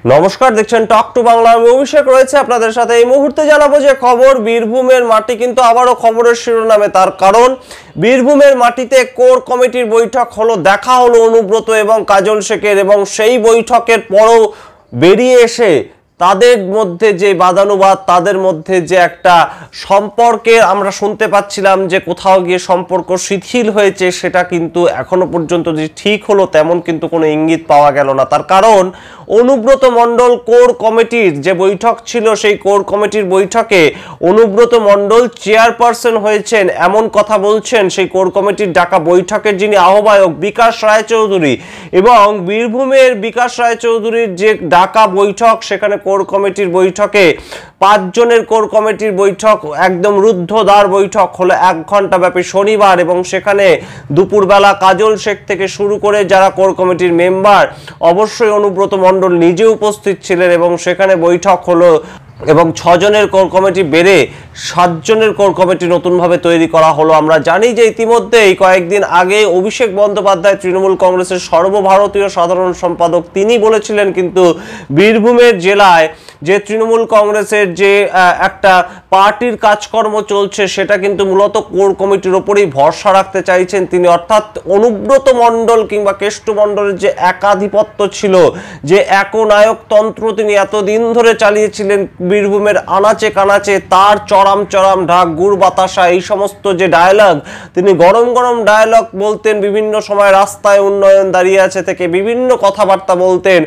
নমস্কার, দেখছেন talk to Bangla. আমি অভিষেক রয়েছে আপনাদের সাথে। এই মুহূর্তে জানাবো যে খবর, বীরভূমের মাটি কিন্তু আবারও খবরের শিরোনামে। তার কারণ বীরভূমের মাটিতে কোর কমিটির বৈঠক হলো, দেখা হলো অনুব্রত এবং কাজল শেখের, এবং সেই বৈঠকের পরও বেরিয়ে এসে তাদের মধ্যে যে বাদানুবাদ, তাদের মধ্যে যে একটা সম্পর্কে আমরা শুনতে পাচ্ছিলাম যে কোথাও গিয়ে সম্পর্ক শিথিল হয়েছে, সেটা কিন্তু এখনো পর্যন্ত যে ঠিক হলো তেমন কিন্তু কোনো ইঙ্গিত পাওয়া গেল না। তার কারণ অনুব্রত মণ্ডল কোর কমিটির যে বৈঠক ছিল, সেই কোর কমিটির বৈঠকে অনুব্রত মণ্ডল চেয়ারপারসন হয়েছেন এমন কথা বলছেন সেই কোর কমিটির ডাকা বৈঠকের যিনি আহ্বায়ক বিকাশ রায়চৌধুরী, এবং বীরভূমের বিকাশ রায়চৌধুরীর যে ডাকা বৈঠক, সেখানে কোর কমিটির বৈঠকে 5 জনের কোর কমিটির বৈঠক, একদম রুদ্ধদ্বার বৈঠক হলো 1 ঘন্টা ব্যাপী শনিবার, এবং সেখানে দুপুরবেলা কাজল শেখ থেকে শুরু করে যারা কোর কমিটির মেম্বার, অবশ্যই অনুব্রত মণ্ডল নিজে উপস্থিত ছিলেন, এবং সেখানে বৈঠক হলো এবং 6 জনের কোর কমিটি বেড়ে 7 জনের কোর কমিটি নতুনভাবে তৈরি করা হলো। আমরা জানি যে ইতিমধ্যে এই কয়েকদিন আগে অভিষেক বন্দ্যোপাধ্যায়, তৃণমূল কংগ্রেসের সর্বভারতীয় সাধারণ সম্পাদক, তিনি বলেছিলেন কিন্তু বীরভূমের জেলায় যে তৃণমূল কংগ্রেসের যে একটা পার্টির কাজকর্ম চলছে, সেটা কিন্তু মূলত কোর কমিটির ওপরেই ভরসা রাখতে চাইছেন তিনি। অর্থাৎ অনুব্রত মণ্ডল কিংবা কেষ্ট মণ্ডলের যে একাধিপত্য ছিল, যে একনায়ক তন্ত্র তিনি এতদিন ধরে চালিয়েছিলেন বীরভূমের আনাচে কানাচে, তার চরম চরম ঢাক, গুড় বাতাসা, এই সমস্ত যে ডায়লগ, তিনি গরম গরম ডায়লগ বলতেন বিভিন্ন সময়, রাস্তায় উন্নয়ন দাঁড়িয়ে আছে থেকে বিভিন্ন কথাবার্তা বলতেন,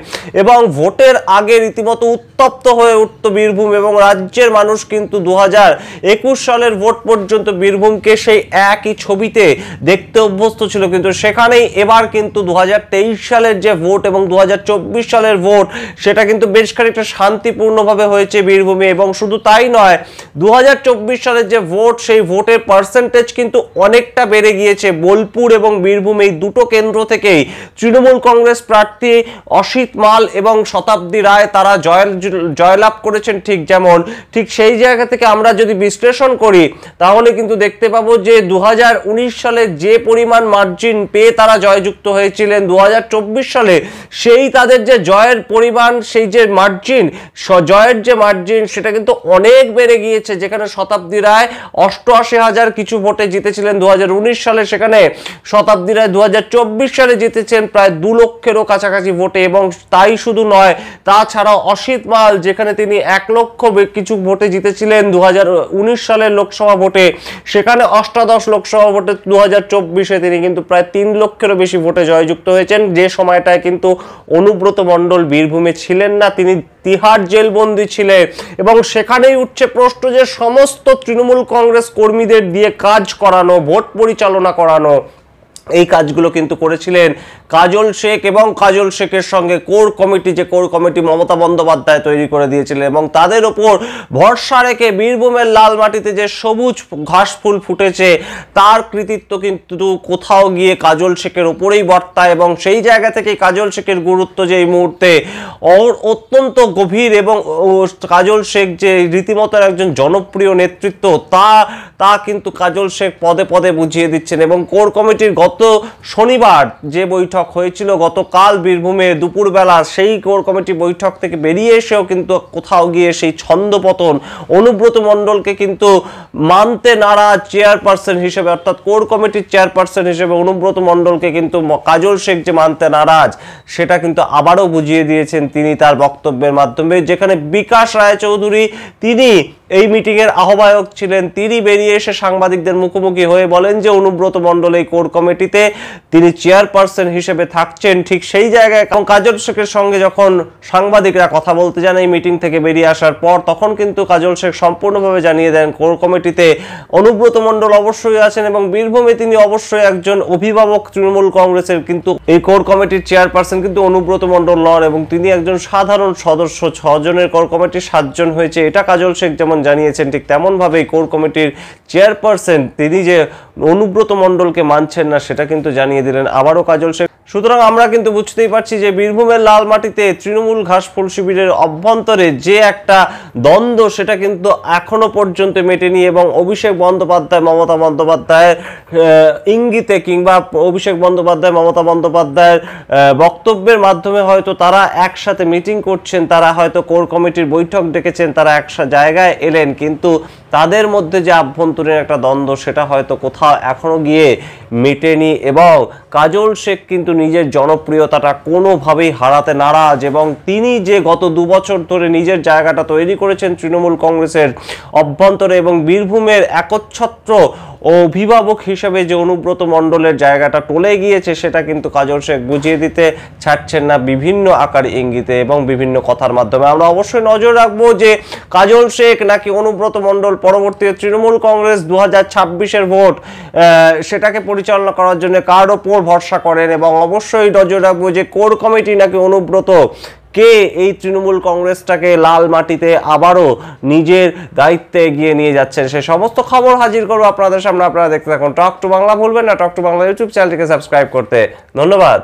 এবং ভোটের আগে রীতিমতো উত্তপ্ত হয়ে উঠত বীরভূম, এবং রাজ্যের মানুষ কিন্তু 2021 সালের ভোট পর্যন্ত বীরভূমকে সেই একই ছবিতে দেখতে অভ্যস্ত ছিল। কিন্তু সেখানেই এবার কিন্তু 2023 সালের যে ভোট এবং 2024 সালের ভোট, সেটা কিন্তু বেশ খানিকটা শান্তিপূর্ণভাবে হয়েছে বীরভূমে। এবং শুধু তাই নয়, 2024 সালের যে ভোট, সেই ভোটের পার্সেন্টেজ কিন্তু অনেকটা বেড়ে গিয়েছে। বোলপুর এবং বীরভূম এই দুটো কেন্দ্র থেকেই তৃণমূল কংগ্রেস প্রার্থী অসিত মাল এবং শতাব্দী রায় তারা জয়লাভ করেছেন। ঠিক সেই জায়গা থেকে আমরা যদি বিশ্লেষণ করি, তাহলে কিন্তু দেখতে পাবো যে 2019 সালে যে পরিমাণ মার্জিন পেয়ে তারা জয়যুক্ত হয়েছিলেন, 2024 সালে সেই তাদের যে জয়ের পরিমাণ, সেই যে মার্জিন, জয়ের যে মার্জিন, সেটা কিন্তু অনেক বেড়ে গিয়েছে। যেখানে শতাব্দী রায় 88,000 কিছু ভোটে জিতেছিলেন 2019 সালে, সেখানে শতাব্দী রায় 2024 সালে জিতেছেন প্রায় 2 লক্ষেরও কাছাকাছি ভোটে। এবং তাই শুধু নয়, তাছাড়াও অসিত মাল, যেখানে তিনি 1 লক্ষ কিছু ভোটে জিতেছিলেন 2019 সালের লোকসভা ভোটে, সেখানে 18 লোকসভা ভোটে 2024-এ তিনি কিন্তু প্রায় 3 লক্ষেরও বেশি ভোটে জয়যুক্ত হয়েছেন। যে সময়টায় কিন্তু অনুব্রত মণ্ডল বীরভূমে ছিলেন না, তিনি তিহার জেলবন্দি ছিলেন। এবং সেখানেই উঠছে প্রশ্ন যে সমস্ত তৃণমূল কংগ্রেস কর্মীদের দিয়ে কাজ করানো, ভোট পরিচালনা করানো, এই কাজগুলো কিন্তু করেছিলেন কাজল শেখ, এবং কাজল শেখের সঙ্গে কোর কমিটি, যে কোর কমিটি মমতা বন্দ্যোপাধ্যায় তৈরি করে দিয়েছিলেন, এবং তাদের ওপর ভরসা রেখে বীরভূমের লাল মাটিতে যে সবুজ ঘাস ফুল ফুটেছে, তার কৃতিত্ব কিন্তু কোথাও গিয়ে কাজল শেখের ওপরেই বর্তায়। এবং সেই জায়গা থেকে কাজল শেখের গুরুত্ব যে এই মুহূর্তে অত্যন্ত গভীর, এবং কাজল শেখ যে রীতিমতো একজন জনপ্রিয় নেতৃত্ব, তা কিন্তু কাজল শেখ পদে পদে বুঝিয়ে দিচ্ছেন। এবং কোর কমিটির গত শনিবার যে বৈঠক হয়েছিল, গতকাল বীরভূমে দুপুরবেলা, সেই কোর কমিটি বৈঠক থেকে বেরিয়ে এসেও কিন্তু কোথাও গিয়ে সেই ছন্দপতন, অনুব্রত মণ্ডলকে কিন্তু মানতে নারাজ চেয়ারপারসন হিসেবে, অর্থাৎ কোর কমিটির চেয়ারপারসন হিসেবে অনুব্রত মণ্ডলকে কিন্তু কাজল শেখ যে মানতে নারাজ, সেটা কিন্তু আবারও বুঝিয়ে দিয়েছেন তিনি তার বক্তব্যের মাধ্যমে। যেখানে বিকাশ রায়চৌধুরী, তিনি এই মিটিংয়ের আহ্বায়ক ছিলেন, তিনি বেরিয়ে এসে সাংবাদিকদের মুখোমুখি হয়ে বলেন যে অনুব্রত মণ্ডল এই কোর কমিটিতে তিনি চেয়ারপারসন হিসেবে থাকছেন। ঠিক সেই জায়গায় কাজল শেখের সঙ্গে যখন সাংবাদিকরা কথা বলতে যান এই মিটিং থেকে বেরিয়ে আসার পর, তখন কিন্তু কাজল শেখ সম্পূর্ণভাবে জানিয়ে দেন কোর কমিটিতে অনুব্রত মণ্ডল অবশ্যই আছেন, এবং বীরভূমে তিনি অবশ্যই একজন অভিভাবক তৃণমূল কংগ্রেসের। কিন্তু এই কোর কমিটির চেয়ারপারসন কিন্তু অনুব্রত মণ্ডল নন, এবং তিনি একজন সাধারণ সদস্য। 6 জনের কোর কমিটি 7 জন হয়েছে, এটা কাজল শেখ যেমন জানিয়েছেন, ঠিক তেমন ভাবে কোর কমিটির চেয়ারপারসন তিনি যে অনুব্রত মণ্ডলকে মানছেন না, সেটা কিন্তু জানিয়ে দিলেন আবারও কাজল শেখ। সুতরাং আমরা কিন্তু বুঝতেই পারছি যে বীরভূমের লাল মাটিতে তৃণমূল ঘাসফুল শিবিরের অভ্যন্তরে যে একটা দ্বন্দ্ব, সেটা কিন্তু এখনো পর্যন্ত মেটেনি এবং অভিষেক বন্দ্যোপাধ্যায় মমতা বন্দ্যোপাধ্যায়ের ইঙ্গিতে কিংবা অভিষেক বন্দ্যোপাধ্যায় মমতা বন্দ্যোপাধ্যায়ের বক্তব্যের মাধ্যমে হয়তো তারা একসাথে মিটিং করছেন, তারা হয়তো কোর কমিটির বৈঠক ডেকেছেন, তারা এক জায়গায় এলেন, কিন্তু তাদের মধ্যে যে আভ্যন্তরীণ একটা দ্বন্দ্ব সেটা হয়তো কোথাও এখনো গিয়ে মেটেনি এবং কাজল শেখ কিন্তু নিজের জনপ্রিয়তাটা কোনোভাবেই হারাতে নারাজ এবং তিনি যে গত 2 বছর ধরে নিজের জায়গাটা তৈরি করেছেন তৃণমূল কংগ্রেসের অভ্যন্তরে এবং বীরভূমের একচ্ছত্র অভিভাবক হিসেবে যে অনুব্রত মণ্ডলের জায়গাটা টলে গিয়েছে, সেটা কিন্তু কাজল শেখ বুঝিয়ে দিতে ছাড়ছেন না বিভিন্ন আকার ইঙ্গিতে এবং বিভিন্ন কথার মাধ্যমে। আমরা অবশ্যই নজর রাখবো যে কাজল শেখ নাকি অনুব্রত মণ্ডল পরবর্তীতে তৃণমূল কংগ্রেস 2026-এর ভোট সেটাকে পরিচালনা করার জন্য কার ওপর ভরসা করেন এবং অবশ্যই নজর রাখবো যে কোর কমিটি নাকি অনুব্রত কে এই তৃণমূল কংগ্রেসটাকে লাল মাটিতে আবারও নিজের দায়িত্বে এগিয়ে নিয়ে যাচ্ছেন। সে সমস্ত খবর হাজির করবো আপনাদের সামনে। আপনারা দেখতে থাকুন টক টু বাংলা। ভুলবেন না টক টু বাংলা ইউটিউব চ্যানেলটিকে সাবস্ক্রাইব করতে। ধন্যবাদ।